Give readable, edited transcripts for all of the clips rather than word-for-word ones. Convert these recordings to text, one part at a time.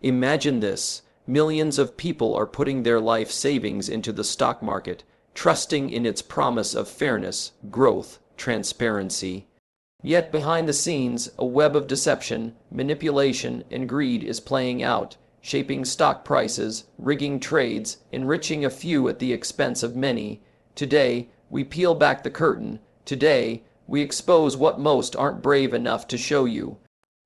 Imagine this. Millions of people are putting their life savings into the stock market, trusting in its promise of fairness, growth, transparency. Yet behind the scenes, a web of deception, manipulation, and greed is playing out, shaping stock prices, rigging trades, enriching a few at the expense of many. Today, we peel back the curtain. Today, we expose what most aren't brave enough to show you.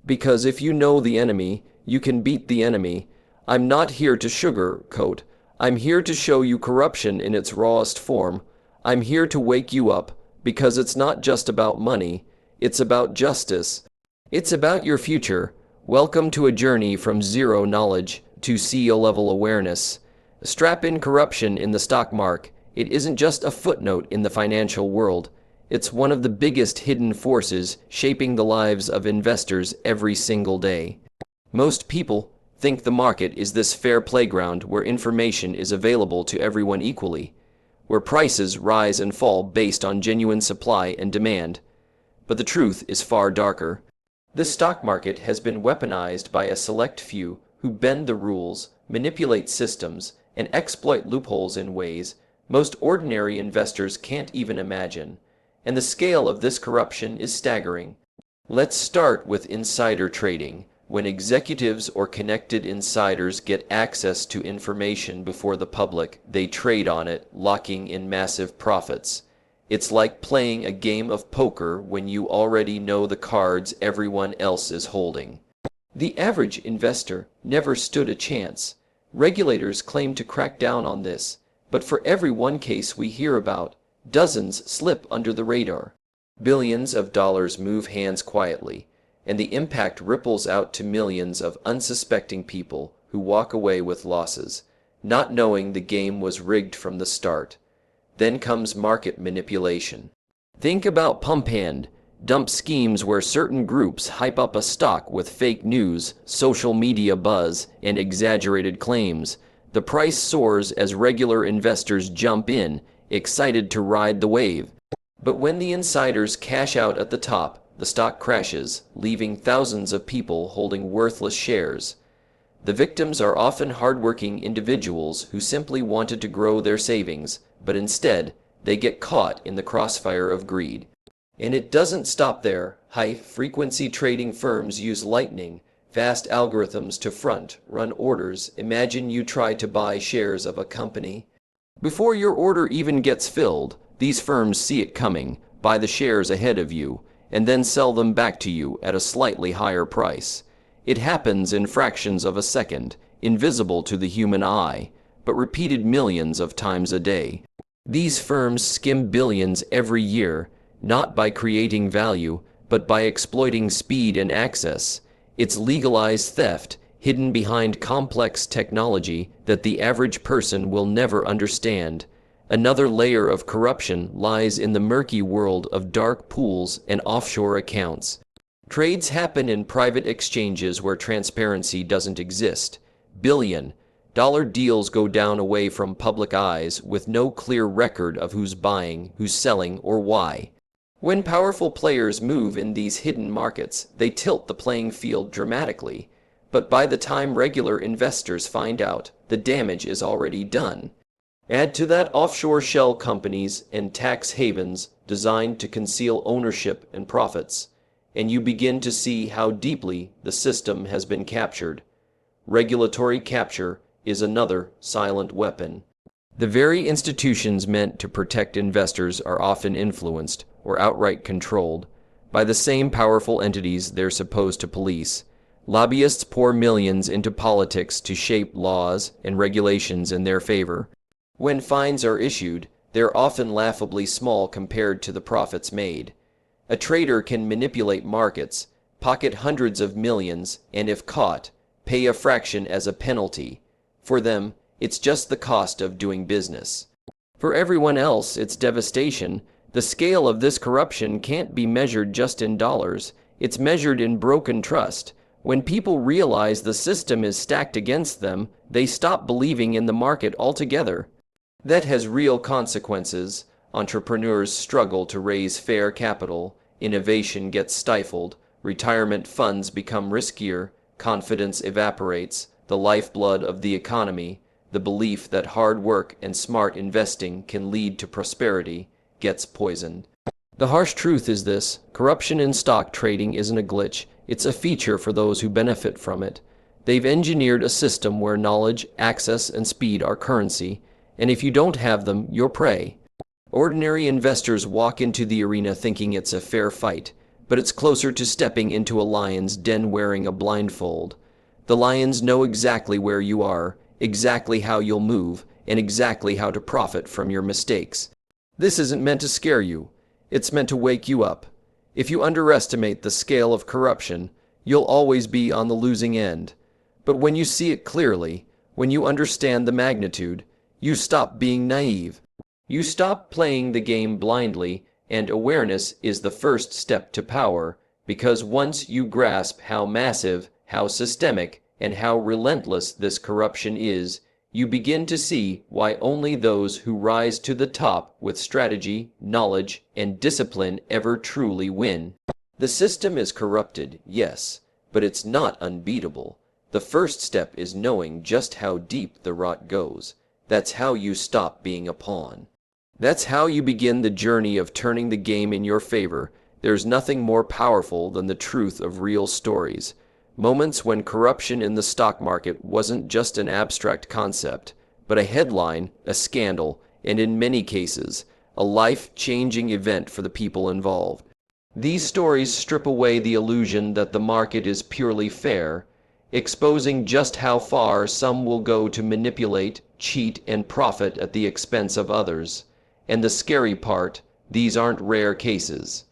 Because if you know the enemy, you can beat the enemy. I'm not here to sugarcoat. I'm here to show you corruption in its rawest form. I'm here to wake you up, because it's not just about money. It's about justice. It's about your future. Welcome to a journey from zero knowledge to CEO-level awareness. Strap in corruption in the stock market. It isn't just a footnote in the financial world. It's one of the biggest hidden forces shaping the lives of investors every single day. Most people think the market is this fair playground where information is available to everyone equally, where prices rise and fall based on genuine supply and demand. But the truth is far darker. This stock market has been weaponized by a select few who bend the rules, manipulate systems, and exploit loopholes in ways most ordinary investors can't even imagine. And the scale of this corruption is staggering. Let's start with insider trading. When executives or connected insiders get access to information before the public, they trade on it, locking in massive profits. It's like playing a game of poker when you already know the cards everyone else is holding. The average investor never stood a chance. Regulators claim to crack down on this, but for every one case we hear about, dozens slip under the radar. Billions of dollars move hands quietly, and the impact ripples out to millions of unsuspecting people who walk away with losses, not knowing the game was rigged from the start. Then comes market manipulation. Think about pump and dump schemes where certain groups hype up a stock with fake news, social media buzz, and exaggerated claims. The price soars as regular investors jump in, excited to ride the wave. But when the insiders cash out at the top, the stock crashes, leaving thousands of people holding worthless shares. The victims are often hardworking individuals who simply wanted to grow their savings, but instead, they get caught in the crossfire of greed. And it doesn't stop there. High-frequency trading firms use lightning fast algorithms to run orders. Imagine you try to buy shares of a company. Before your order even gets filled, these firms see it coming, buy the shares ahead of you, and then sell them back to you at a slightly higher price. It happens in fractions of a second, invisible to the human eye, but repeated millions of times a day. These firms skim billions every year, not by creating value, but by exploiting speed and access. It's legalized theft, hidden behind complex technology that the average person will never understand. Another layer of corruption lies in the murky world of dark pools and offshore accounts. Trades happen in private exchanges where transparency doesn't exist. Billion-dollar deals go down away from public eyes with no clear record of who's buying, who's selling, or why. When powerful players move in these hidden markets, they tilt the playing field dramatically. But by the time regular investors find out, the damage is already done. Add to that offshore shell companies and tax havens designed to conceal ownership and profits, and you begin to see how deeply the system has been captured. Regulatory capture is another silent weapon. The very institutions meant to protect investors are often influenced, or outright controlled, by the same powerful entities they're supposed to police. Lobbyists pour millions into politics to shape laws and regulations in their favor. When fines are issued, they're often laughably small compared to the profits made. A trader can manipulate markets, pocket hundreds of millions, and if caught, pay a fraction as a penalty. For them, it's just the cost of doing business. For everyone else, it's devastation. The scale of this corruption can't be measured just in dollars. It's measured in broken trust. When people realize the system is stacked against them, they stop believing in the market altogether. That has real consequences. Entrepreneurs struggle to raise fair capital, innovation gets stifled, retirement funds become riskier, confidence evaporates, the lifeblood of the economy, the belief that hard work and smart investing can lead to prosperity, gets poisoned. The harsh truth is this: corruption in stock trading isn't a glitch, it's a feature for those who benefit from it. They've engineered a system where knowledge, access, and speed are currency, and if you don't have them, you're prey. Ordinary investors walk into the arena thinking it's a fair fight, but it's closer to stepping into a lion's den wearing a blindfold. The lions know exactly where you are, exactly how you'll move, and exactly how to profit from your mistakes. This isn't meant to scare you. It's meant to wake you up. If you underestimate the scale of corruption, you'll always be on the losing end. But when you see it clearly, when you understand the magnitude, you stop being naive. You stop playing the game blindly, and awareness is the first step to power, because once you grasp how massive, how systemic, and how relentless this corruption is, you begin to see why only those who rise to the top with strategy, knowledge, and discipline ever truly win. The system is corrupted, yes, but it's not unbeatable. The first step is knowing just how deep the rot goes. That's how you stop being a pawn. That's how you begin the journey of turning the game in your favor. There's nothing more powerful than the truth of real stories. Moments when corruption in the stock market wasn't just an abstract concept, but a headline, a scandal, and in many cases, a life-changing event for the people involved. These stories strip away the illusion that the market is purely fair, exposing just how far some will go to manipulate, cheat, and profit at the expense of others. And the scary part, these aren't rare cases.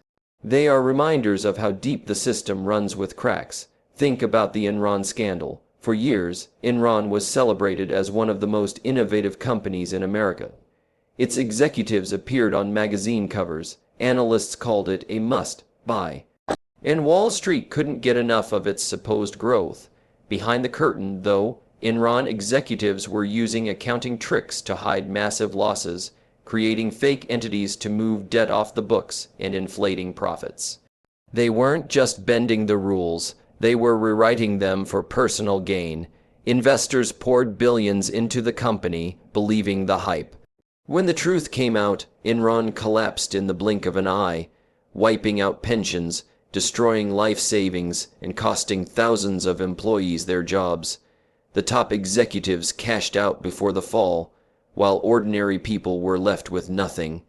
They are reminders of how deep the system runs with cracks. Think about the Enron scandal. For years, Enron was celebrated as one of the most innovative companies in America. Its executives appeared on magazine covers. Analysts called it a must-buy. And Wall Street couldn't get enough of its supposed growth. Behind the curtain, though, Enron executives were using accounting tricks to hide massive losses, creating fake entities to move debt off the books, and inflating profits. They weren't just bending the rules. They were rewriting them for personal gain. Investors poured billions into the company, believing the hype. When the truth came out, Enron collapsed in the blink of an eye, wiping out pensions, destroying life savings, and costing thousands of employees their jobs. The top executives cashed out before the fall, while ordinary people were left with nothing.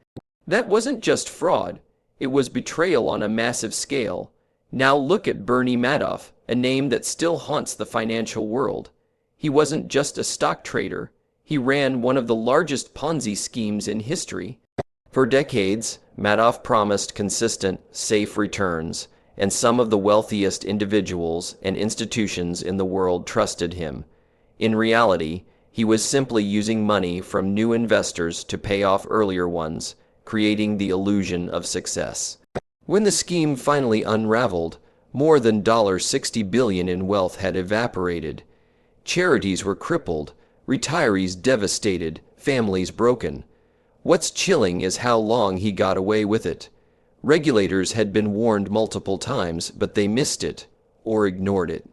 That wasn't just fraud. It was betrayal on a massive scale. Now look at Bernie Madoff, a name that still haunts the financial world. He wasn't just a stock trader. He ran one of the largest Ponzi schemes in history. For decades, Madoff promised consistent, safe returns, and some of the wealthiest individuals and institutions in the world trusted him. In reality, he was simply using money from new investors to pay off earlier ones, creating the illusion of success. When the scheme finally unraveled, more than $60 billion in wealth had evaporated. Charities were crippled, retirees devastated, families broken. What's chilling is how long he got away with it. Regulators had been warned multiple times, but they missed it, or ignored it.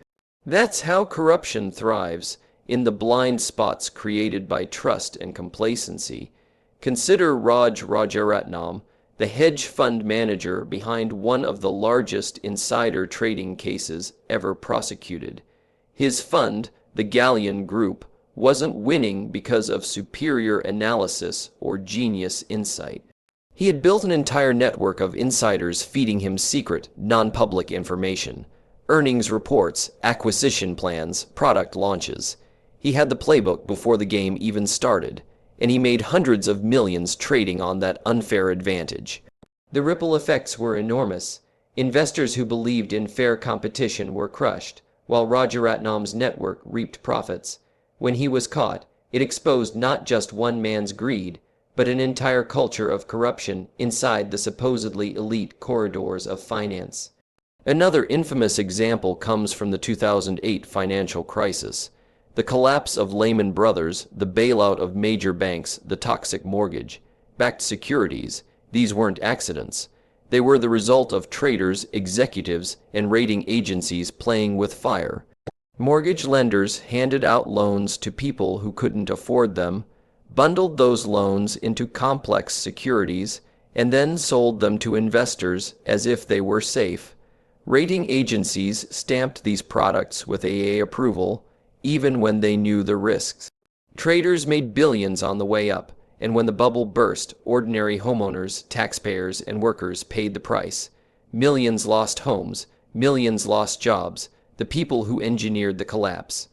That's how corruption thrives, in the blind spots created by trust and complacency. Consider Raj Rajaratnam, the hedge fund manager behind one of the largest insider trading cases ever prosecuted. His fund, the Galleon Group, wasn't winning because of superior analysis or genius insight. He had built an entire network of insiders feeding him secret, non-public information. Earnings reports, acquisition plans, product launches. He had the playbook before the game even started, and he made hundreds of millions trading on that unfair advantage. The ripple effects were enormous. Investors who believed in fair competition were crushed, while Rajaratnam's network reaped profits. When he was caught, it exposed not just one man's greed, but an entire culture of corruption inside the supposedly elite corridors of finance. Another infamous example comes from the 2008 financial crisis. The collapse of Lehman Brothers, the bailout of major banks, the toxic mortgage-backed securities, these weren't accidents. They were the result of traders, executives, and rating agencies playing with fire. Mortgage lenders handed out loans to people who couldn't afford them, bundled those loans into complex securities, and then sold them to investors as if they were safe. Rating agencies stamped these products with AA approval, even when they knew the risks. Traders made billions on the way up, and when the bubble burst, ordinary homeowners, taxpayers, and workers paid the price. Millions lost homes, millions lost jobs, the people who engineered the collapse.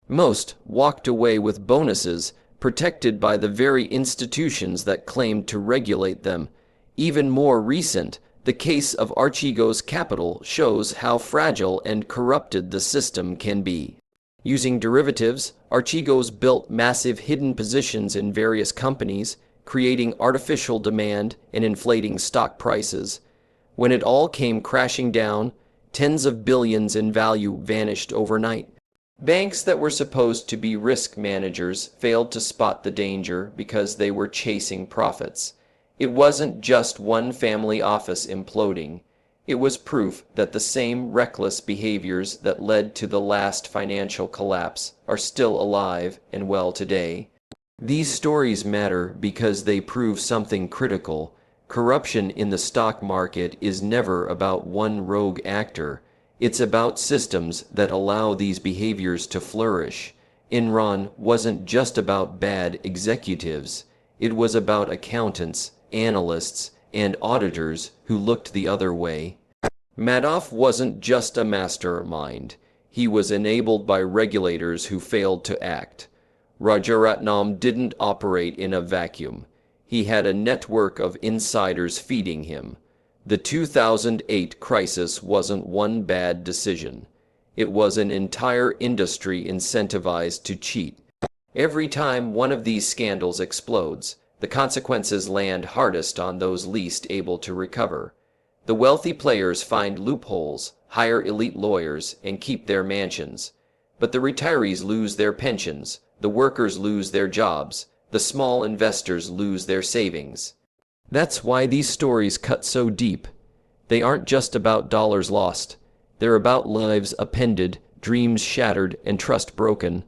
Most walked away with bonuses protected by the very institutions that claimed to regulate them. Even more recent, the case of Archegos Capital shows how fragile and corrupted the system can be. Using derivatives, Archegos built massive hidden positions in various companies, creating artificial demand and inflating stock prices. When it all came crashing down, tens of billions in value vanished overnight. Banks that were supposed to be risk managers failed to spot the danger because they were chasing profits. It wasn't just one family office imploding. It was proof that the same reckless behaviors that led to the last financial collapse are still alive and well today. These stories matter because they prove something critical. Corruption in the stock market is never about one rogue actor. It's about systems that allow these behaviors to flourish. Enron wasn't just about bad executives. It was about accountants, analysts, and auditors who looked the other way. Madoff wasn't just a mastermind. He was enabled by regulators who failed to act. Rajaratnam didn't operate in a vacuum. He had a network of insiders feeding him. The 2008 crisis wasn't one bad decision. It was an entire industry incentivized to cheat. Every time one of these scandals explodes, the consequences land hardest on those least able to recover. The wealthy players find loopholes, hire elite lawyers, and keep their mansions. But the retirees lose their pensions, the workers lose their jobs, the small investors lose their savings. That's why these stories cut so deep. They aren't just about dollars lost. They're about lives upended, dreams shattered, and trust broken.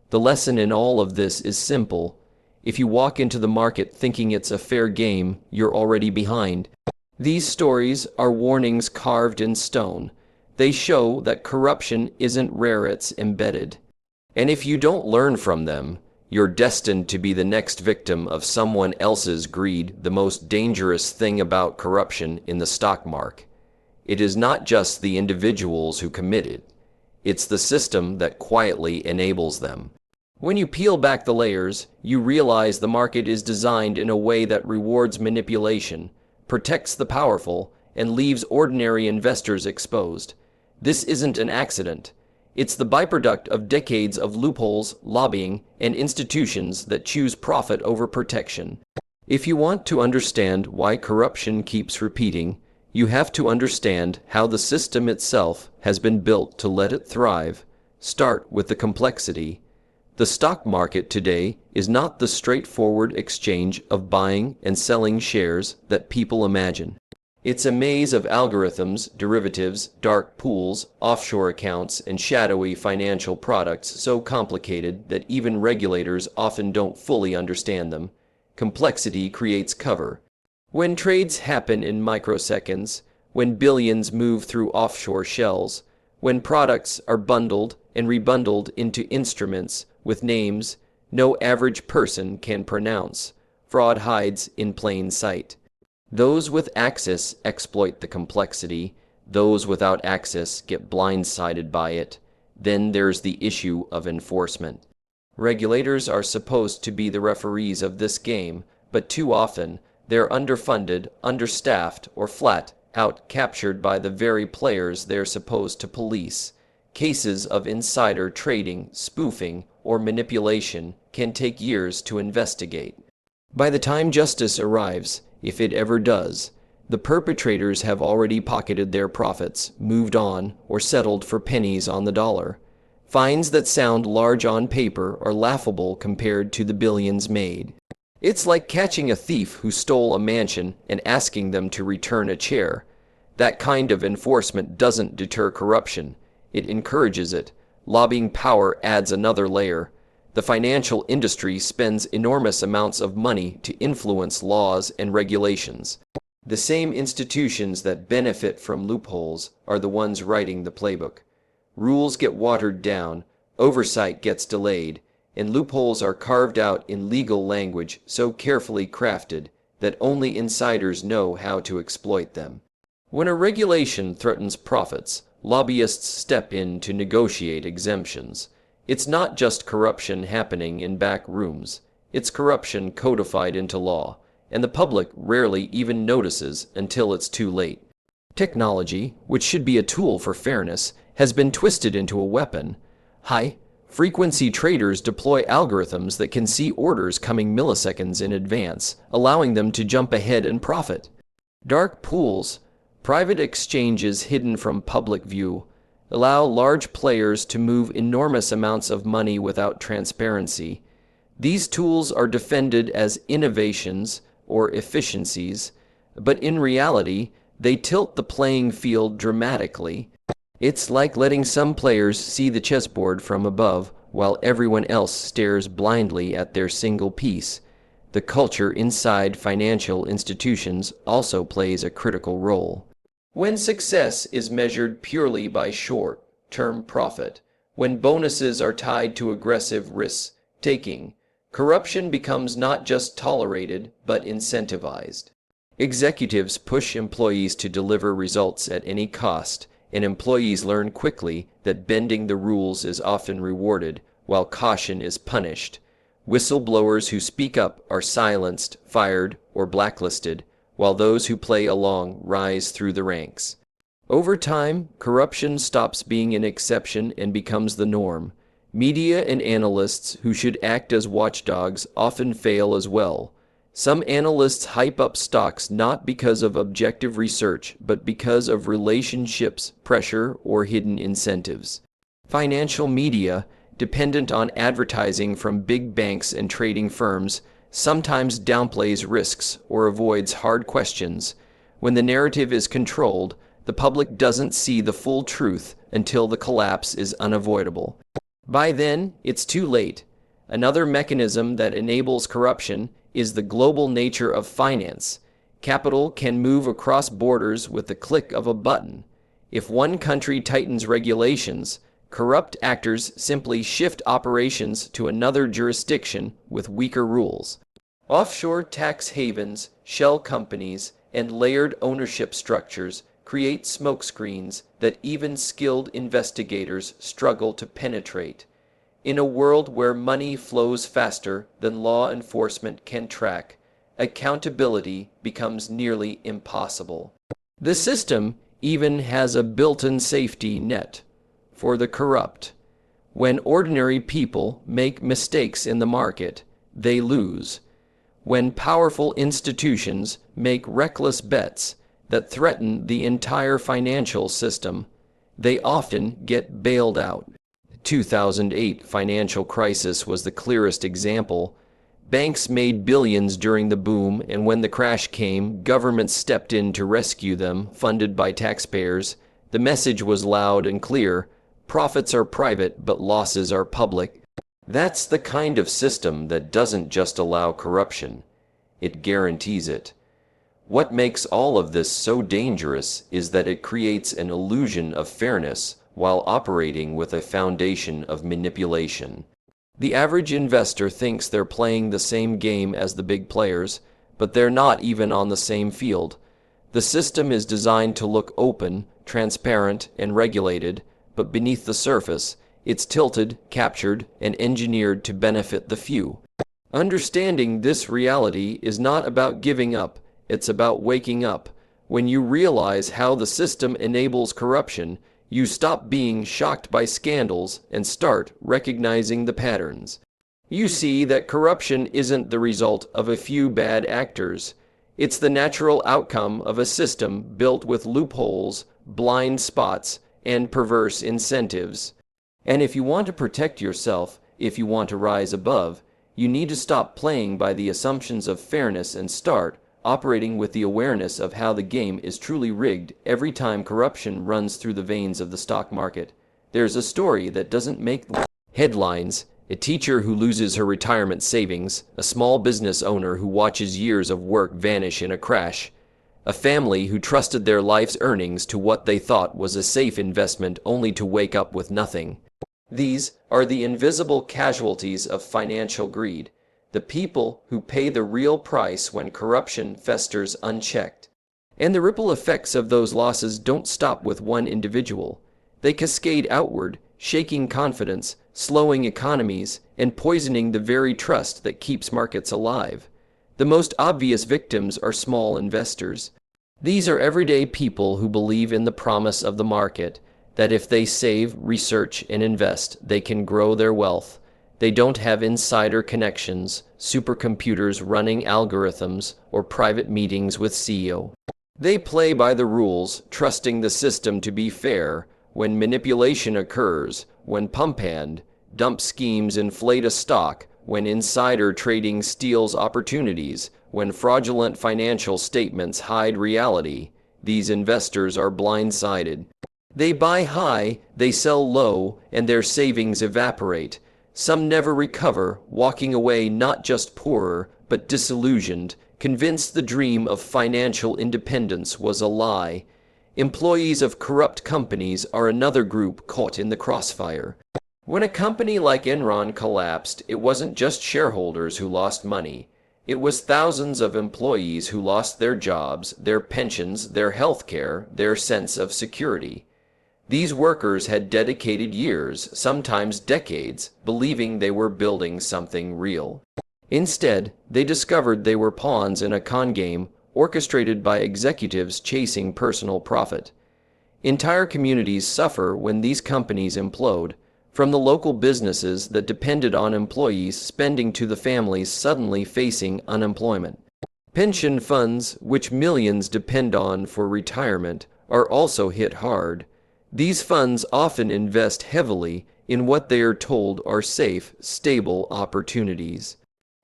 The lesson in all of this is simple. If you walk into the market thinking it's a fair game, you're already behind. These stories are warnings carved in stone. They show that corruption isn't rare, it's embedded. And if you don't learn from them, you're destined to be the next victim of someone else's greed. The most dangerous thing about corruption in the stock market. It is not just the individuals who commit it. It's the system that quietly enables them. When you peel back the layers, you realize the market is designed in a way that rewards manipulation, protects the powerful, and leaves ordinary investors exposed. This isn't an accident. It's the byproduct of decades of loopholes, lobbying, and institutions that choose profit over protection. If you want to understand why corruption keeps repeating, you have to understand how the system itself has been built to let it thrive. Start with the complexity. The stock market today is not the straightforward exchange of buying and selling shares that people imagine. It's a maze of algorithms, derivatives, dark pools, offshore accounts, and shadowy financial products so complicated that even regulators often don't fully understand them. Complexity creates cover. When trades happen in microseconds, when billions move through offshore shells, when products are bundled and rebundled into instruments with names no average person can pronounce, fraud hides in plain sight. Those with access exploit the complexity. Those without access get blindsided by it. Then there's the issue of enforcement. Regulators are supposed to be the referees of this game, but too often they're underfunded, understaffed, or flat out captured by the very players they're supposed to police. Cases of insider trading, spoofing, or manipulation can take years to investigate. By the time justice arrives, if it ever does, the perpetrators have already pocketed their profits, moved on, or settled for pennies on the dollar. Fines that sound large on paper are laughable compared to the billions made. It's like catching a thief who stole a mansion and asking them to return a chair. That kind of enforcement doesn't deter corruption. It encourages it. lobbying power adds another layer. The financial industry spends enormous amounts of money to influence laws and regulations. The same institutions that benefit from loopholes are the ones writing the playbook. Rules get watered down, oversight gets delayed, and loopholes are carved out in legal language so carefully crafted that only insiders know how to exploit them. When a regulation threatens profits, lobbyists step in to negotiate exemptions. It's not just corruption happening in back rooms, it's corruption codified into law, and the public rarely even notices until it's too late. Technology, which should be a tool for fairness, has been twisted into a weapon. High-frequency traders deploy algorithms that can see orders coming milliseconds in advance, allowing them to jump ahead and profit. Dark pools, private exchanges hidden from public view, allow large players to move enormous amounts of money without transparency. These tools are defended as innovations or efficiencies, but in reality, they tilt the playing field dramatically. It's like letting some players see the chessboard from above while everyone else stares blindly at their single piece. The culture inside financial institutions also plays a critical role. When success is measured purely by short-term profit, when bonuses are tied to aggressive risk-taking, corruption becomes not just tolerated but incentivized. Executives push employees to deliver results at any cost, and employees learn quickly that bending the rules is often rewarded, while caution is punished. Whistleblowers who speak up are silenced, fired, or blacklisted, while those who play along rise through the ranks. Over time, corruption stops being an exception and becomes the norm. Media and analysts who should act as watchdogs often fail as well. Some analysts hype up stocks not because of objective research, but because of relationships, pressure, or hidden incentives. Financial media, dependent on advertising from big banks and trading firms, sometimes downplays risks or avoids hard questions. When the narrative is controlled, the public doesn't see the full truth until the collapse is unavoidable. By then, it's too late. Another mechanism that enables corruption is the global nature of finance. Capital can move across borders with the click of a button. If one country tightens regulations, corrupt actors simply shift operations to another jurisdiction with weaker rules. Offshore tax havens, shell companies, and layered ownership structures create smokescreens that even skilled investigators struggle to penetrate. In a world where money flows faster than law enforcement can track, accountability becomes nearly impossible. The system even has a built-in safety net for the corrupt. When ordinary people make mistakes in the market, they lose. When powerful institutions make reckless bets that threaten the entire financial system, they often get bailed out. The 2008 financial crisis was the clearest example. Banks made billions during the boom, and when the crash came, governments stepped in to rescue them, funded by taxpayers. The message was loud and clear: profits are private, but losses are public. That's the kind of system that doesn't just allow corruption, it guarantees it. What makes all of this so dangerous is that it creates an illusion of fairness while operating with a foundation of manipulation. The average investor thinks they're playing the same game as the big players, but they're not even on the same field. The system is designed to look open, transparent, and regulated, but beneath the surface, it's tilted, captured, and engineered to benefit the few. Understanding this reality is not about giving up, it's about waking up. When you realize how the system enables corruption, you stop being shocked by scandals and start recognizing the patterns. You see that corruption isn't the result of a few bad actors. It's the natural outcome of a system built with loopholes, blind spots, and perverse incentives. And if you want to protect yourself, if you want to rise above, you need to stop playing by the assumptions of fairness and start operating with the awareness of how the game is truly rigged every time corruption runs through the veins of the stock market. There's a story that doesn't make headlines: a teacher who loses her retirement savings, a small business owner who watches years of work vanish in a crash, a family who trusted their life's earnings to what they thought was a safe investment only to wake up with nothing. These are the invisible casualties of financial greed, the people who pay the real price when corruption festers unchecked. And the ripple effects of those losses don't stop with one individual. They cascade outward, shaking confidence, slowing economies, and poisoning the very trust that keeps markets alive. The most obvious victims are small investors. These are everyday people who believe in the promise of the market, that if they save, research, and invest, they can grow their wealth. They don't have insider connections, supercomputers running algorithms, or private meetings with CEO. They play by the rules, trusting the system to be fair. When manipulation occurs, when pump and dump schemes inflate a stock, when insider trading steals opportunities, when fraudulent financial statements hide reality, these investors are blindsided. They buy high, they sell low, and their savings evaporate. Some never recover, walking away not just poorer, but disillusioned, convinced the dream of financial independence was a lie. Employees of corrupt companies are another group caught in the crossfire. When a company like Enron collapsed, it wasn't just shareholders who lost money. It was thousands of employees who lost their jobs, their pensions, their health care, their sense of security. These workers had dedicated years, sometimes decades, believing they were building something real. Instead, they discovered they were pawns in a con game orchestrated by executives chasing personal profit. Entire communities suffer when these companies implode, from the local businesses that depended on employees spending to the families suddenly facing unemployment. Pension funds, which millions depend on for retirement, are also hit hard. These funds often invest heavily in what they are told are safe, stable opportunities.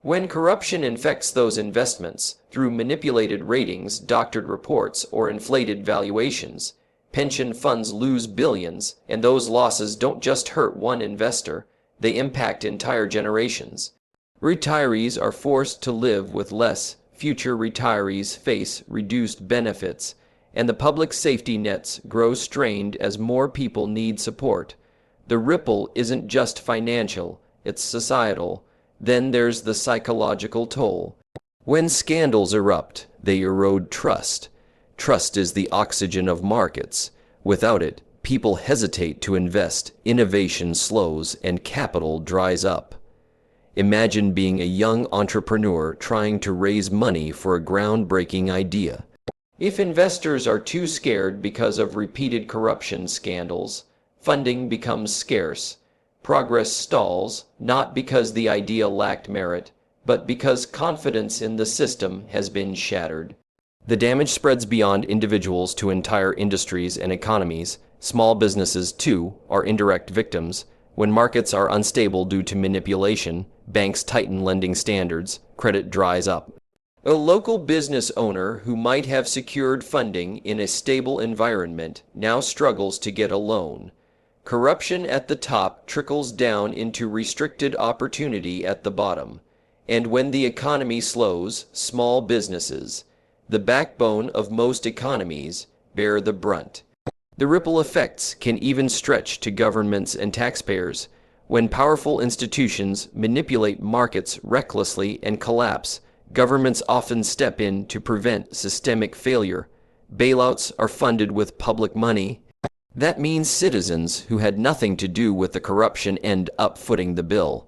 When corruption infects those investments through manipulated ratings, doctored reports, or inflated valuations, pension funds lose billions, and those losses don't just hurt one investor, they impact entire generations. Retirees are forced to live with less, future retirees face reduced benefits, and the public safety nets grow strained as more people need support. The ripple isn't just financial, it's societal. Then there's the psychological toll. When scandals erupt, they erode trust. Trust is the oxygen of markets. Without it, people hesitate to invest, innovation slows, and capital dries up. Imagine being a young entrepreneur trying to raise money for a groundbreaking idea. If investors are too scared because of repeated corruption scandals, funding becomes scarce. Progress stalls, not because the idea lacked merit, but because confidence in the system has been shattered. The damage spreads beyond individuals to entire industries and economies. Small businesses, too, are indirect victims. When markets are unstable due to manipulation, banks tighten lending standards, credit dries up. A local business owner who might have secured funding in a stable environment now struggles to get a loan. Corruption at the top trickles down into restricted opportunity at the bottom. And when the economy slows, small businesses, the backbone of most economies, bear the brunt. The ripple effects can even stretch to governments and taxpayers. When powerful institutions manipulate markets recklessly and collapse, governments often step in to prevent systemic failure. Bailouts are funded with public money. That means citizens who had nothing to do with the corruption end up footing the bill.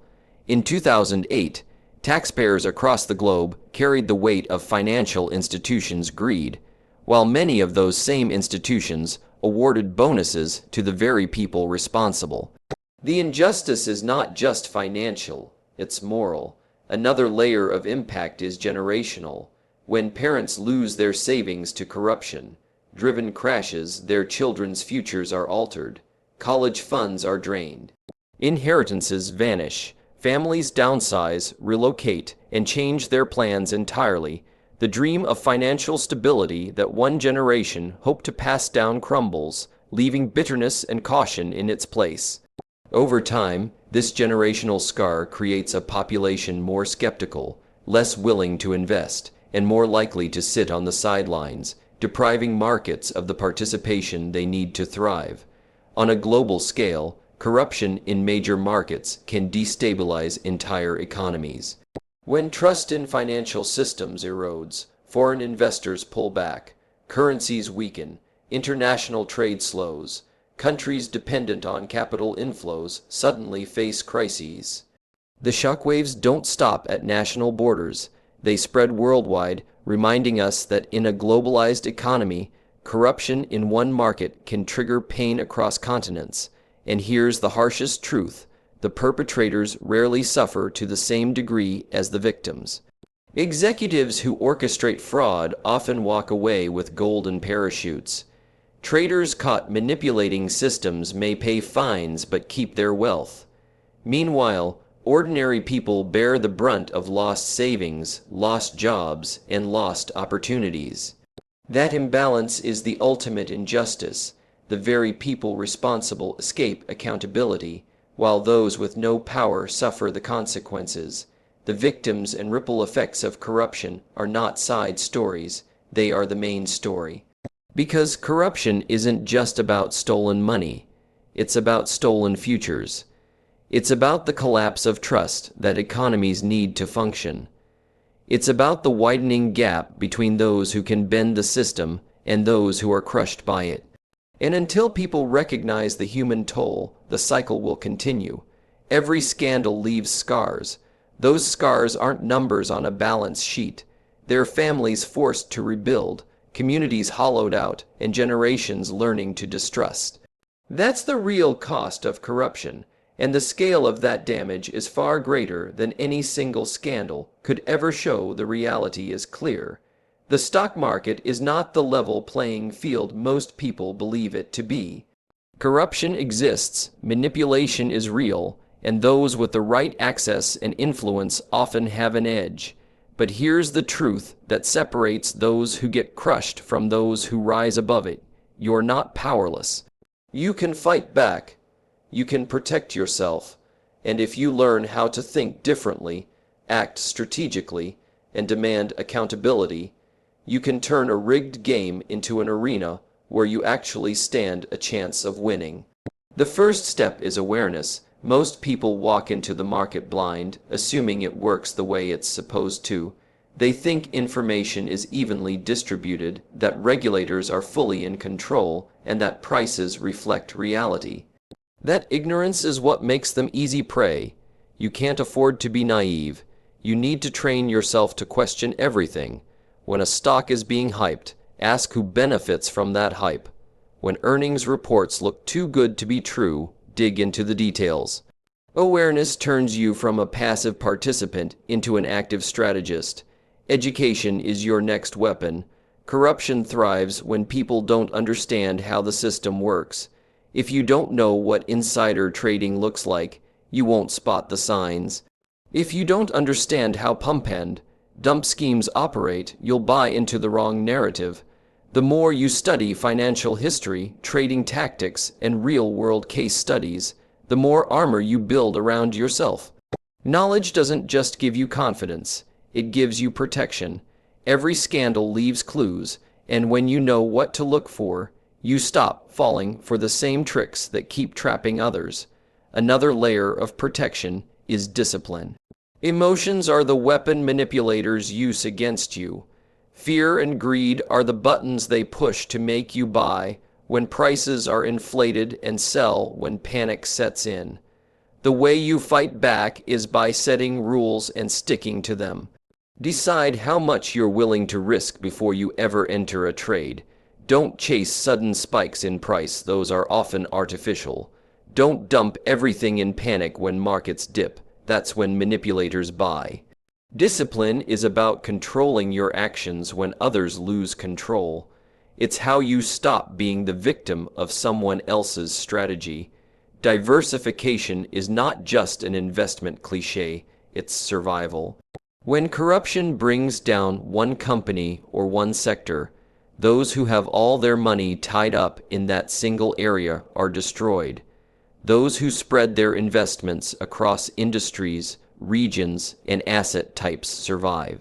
In 2008, taxpayers across the globe carried the weight of financial institutions' greed, while many of those same institutions awarded bonuses to the very people responsible. The injustice is not just financial, it's moral. Another layer of impact is generational. When parents lose their savings to corruption, driven crashes, their children's futures are altered. College funds are drained. Inheritances vanish. Families downsize, relocate, and change their plans entirely. The dream of financial stability that one generation hoped to pass down crumbles, leaving bitterness and caution in its place. Over time, this generational scar creates a population more skeptical, less willing to invest, and more likely to sit on the sidelines, depriving markets of the participation they need to thrive. On a global scale, corruption in major markets can destabilize entire economies. When trust in financial systems erodes, foreign investors pull back, currencies weaken, international trade slows, countries dependent on capital inflows suddenly face crises. The shockwaves don't stop at national borders, they spread worldwide, reminding us that in a globalized economy, corruption in one market can trigger pain across continents. And here's the harshest truth: the perpetrators rarely suffer to the same degree as the victims. Executives who orchestrate fraud often walk away with golden parachutes. Traders caught manipulating systems may pay fines but keep their wealth. Meanwhile, ordinary people bear the brunt of lost savings, lost jobs, and lost opportunities. That imbalance is the ultimate injustice. The very people responsible escape accountability, while those with no power suffer the consequences. The victims and ripple effects of corruption are not side stories, they are the main story. Because corruption isn't just about stolen money, it's about stolen futures. It's about the collapse of trust that economies need to function. It's about the widening gap between those who can bend the system and those who are crushed by it. And until people recognize the human toll, the cycle will continue. Every scandal leaves scars. Those scars aren't numbers on a balance sheet. They're families forced to rebuild, communities hollowed out, and generations learning to distrust. That's the real cost of corruption, and the scale of that damage is far greater than any single scandal could ever show. The reality is clear. The stock market is not the level playing field most people believe it to be. Corruption exists, manipulation is real, and those with the right access and influence often have an edge. But here's the truth that separates those who get crushed from those who rise above it. You're not powerless. You can fight back. You can protect yourself. And if you learn how to think differently, act strategically, and demand accountability, you can turn a rigged game into an arena where you actually stand a chance of winning. The first step is awareness. Most people walk into the market blind, assuming it works the way it's supposed to. They think information is evenly distributed, that regulators are fully in control, and that prices reflect reality. That ignorance is what makes them easy prey. You can't afford to be naive. You need to train yourself to question everything. When a stock is being hyped, ask who benefits from that hype. When earnings reports look too good to be true, dig into the details. Awareness turns you from a passive participant into an active strategist. Education is your next weapon. Corruption thrives when people don't understand how the system works. If you don't know what insider trading looks like, you won't spot the signs. If you don't understand how pump and dump schemes operate, you'll buy into the wrong narrative. The more you study financial history, trading tactics, and real-world case studies, the more armor you build around yourself. Knowledge doesn't just give you confidence, it gives you protection. Every scandal leaves clues, and when you know what to look for, you stop falling for the same tricks that keep trapping others. Another layer of protection is discipline. Emotions are the weapon manipulators use against you. Fear and greed are the buttons they push to make you buy when prices are inflated and sell when panic sets in. The way you fight back is by setting rules and sticking to them. Decide how much you're willing to risk before you ever enter a trade. Don't chase sudden spikes in price, those are often artificial. Don't dump everything in panic when markets dip, that's when manipulators buy. Discipline is about controlling your actions when others lose control. It's how you stop being the victim of someone else's strategy. Diversification is not just an investment cliche, it's survival. When corruption brings down one company or one sector, Those who have all their money tied up in that single area are destroyed. Those who spread their investments across industries, regions, and asset types survive.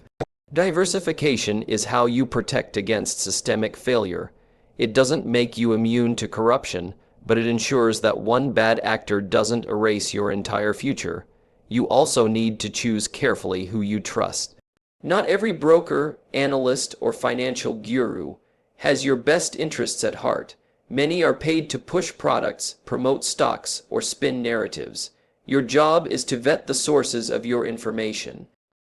Diversification is how you protect against systemic failure. It doesn't make you immune to corruption, but it ensures that one bad actor doesn't erase your entire future. You also need to choose carefully who you trust. Not every broker, analyst, or financial guru has your best interests at heart. Many are paid to push products, promote stocks, or spin narratives. Your job is to vet the sources of your information.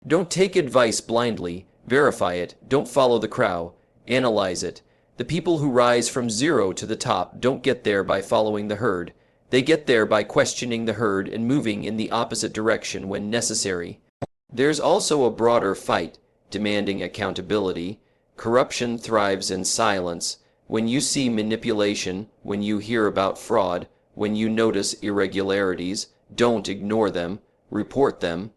Don't take advice blindly. Verify it. Don't follow the crowd. Analyze it. The people who rise from zero to the top don't get there by following the herd. They get there by questioning the herd and moving in the opposite direction when necessary. There's also a broader fight, demanding accountability. Corruption thrives in silence. When you see manipulation, when you hear about fraud, when you notice irregularities, don't ignore them. Report them.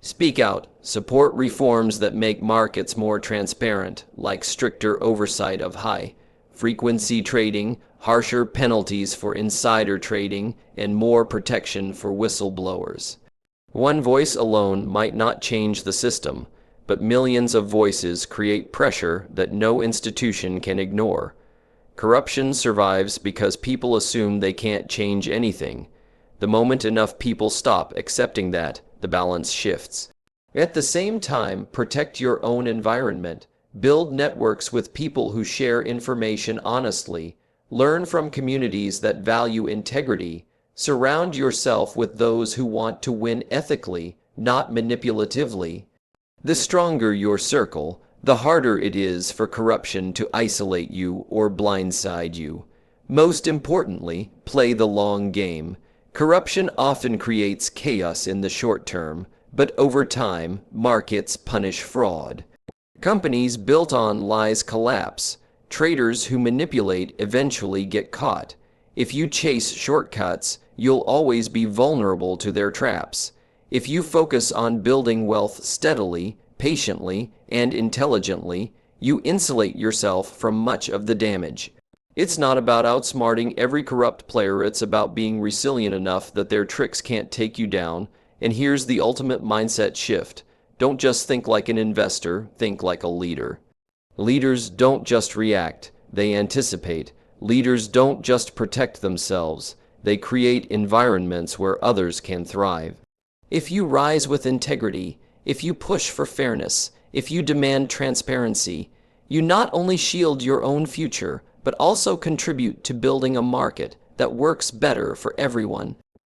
Speak out. Support reforms that make markets more transparent, like stricter oversight of high-frequency trading, harsher penalties for insider trading, and more protection for whistleblowers. One voice alone might not change the system, but millions of voices create pressure that no institution can ignore. Corruption survives because people assume they can't change anything. The moment enough people stop accepting that, the balance shifts. At the same time, protect your own environment. Build networks with people who share information honestly. Learn from communities that value integrity. Surround yourself with those who want to win ethically, not manipulatively. The stronger your circle, the harder it is for corruption to isolate you or blindside you. Most importantly, play the long game. Corruption often creates chaos in the short term, but over time, markets punish fraud. Companies built on lies collapse. Traders who manipulate eventually get caught. If you chase shortcuts, you'll always be vulnerable to their traps. If you focus on building wealth steadily, patiently, and intelligently, you insulate yourself from much of the damage. It's not about outsmarting every corrupt player, it's about being resilient enough that their tricks can't take you down. And here's the ultimate mindset shift. Don't just think like an investor, think like a leader. Leaders don't just react, they anticipate. Leaders don't just protect themselves, they create environments where others can thrive. If you rise with integrity, if you push for fairness, if you demand transparency, you not only shield your own future, but also contribute to building a market that works better for everyone.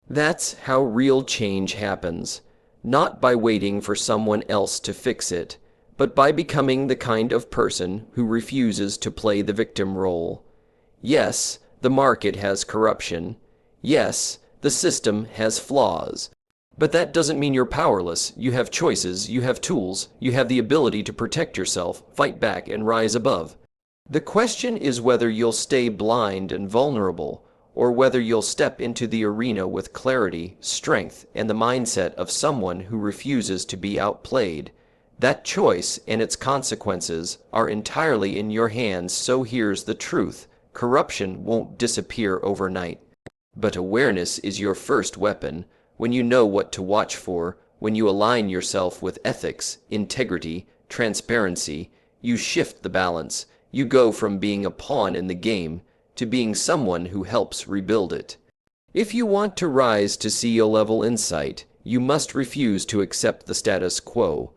That's how real change happens, not by waiting for someone else to fix it, but by becoming the kind of person who refuses to play the victim role. Yes, the market has corruption. Yes, the system has flaws. But that doesn't mean you're powerless. You have choices, you have tools, you have the ability to protect yourself, fight back, and rise above. The question is whether you'll stay blind and vulnerable, or whether you'll step into the arena with clarity, strength, and the mindset of someone who refuses to be outplayed. That choice and its consequences are entirely in your hands, so here's the truth. Corruption won't disappear overnight. But awareness is your first weapon. When you know what to watch for, when you align yourself with ethics, integrity, transparency, you shift the balance. You go from being a pawn in the game to being someone who helps rebuild it. If you want to rise to CEO-level insight, you must refuse to accept the status quo.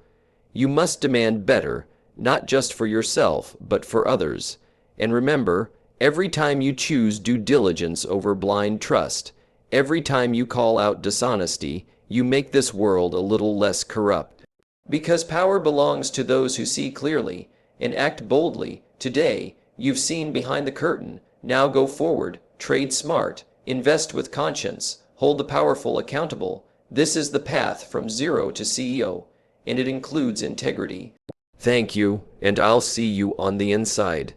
You must demand better, not just for yourself, but for others. And remember, every time you choose due diligence over blind trust, every time you call out dishonesty, you make this world a little less corrupt. Because power belongs to those who see clearly and act boldly. Today, you've seen behind the curtain. Now go forward, trade smart, invest with conscience, hold the powerful accountable. This is the path from zero to CEO, and it includes integrity. Thank you, and I'll see you on the inside.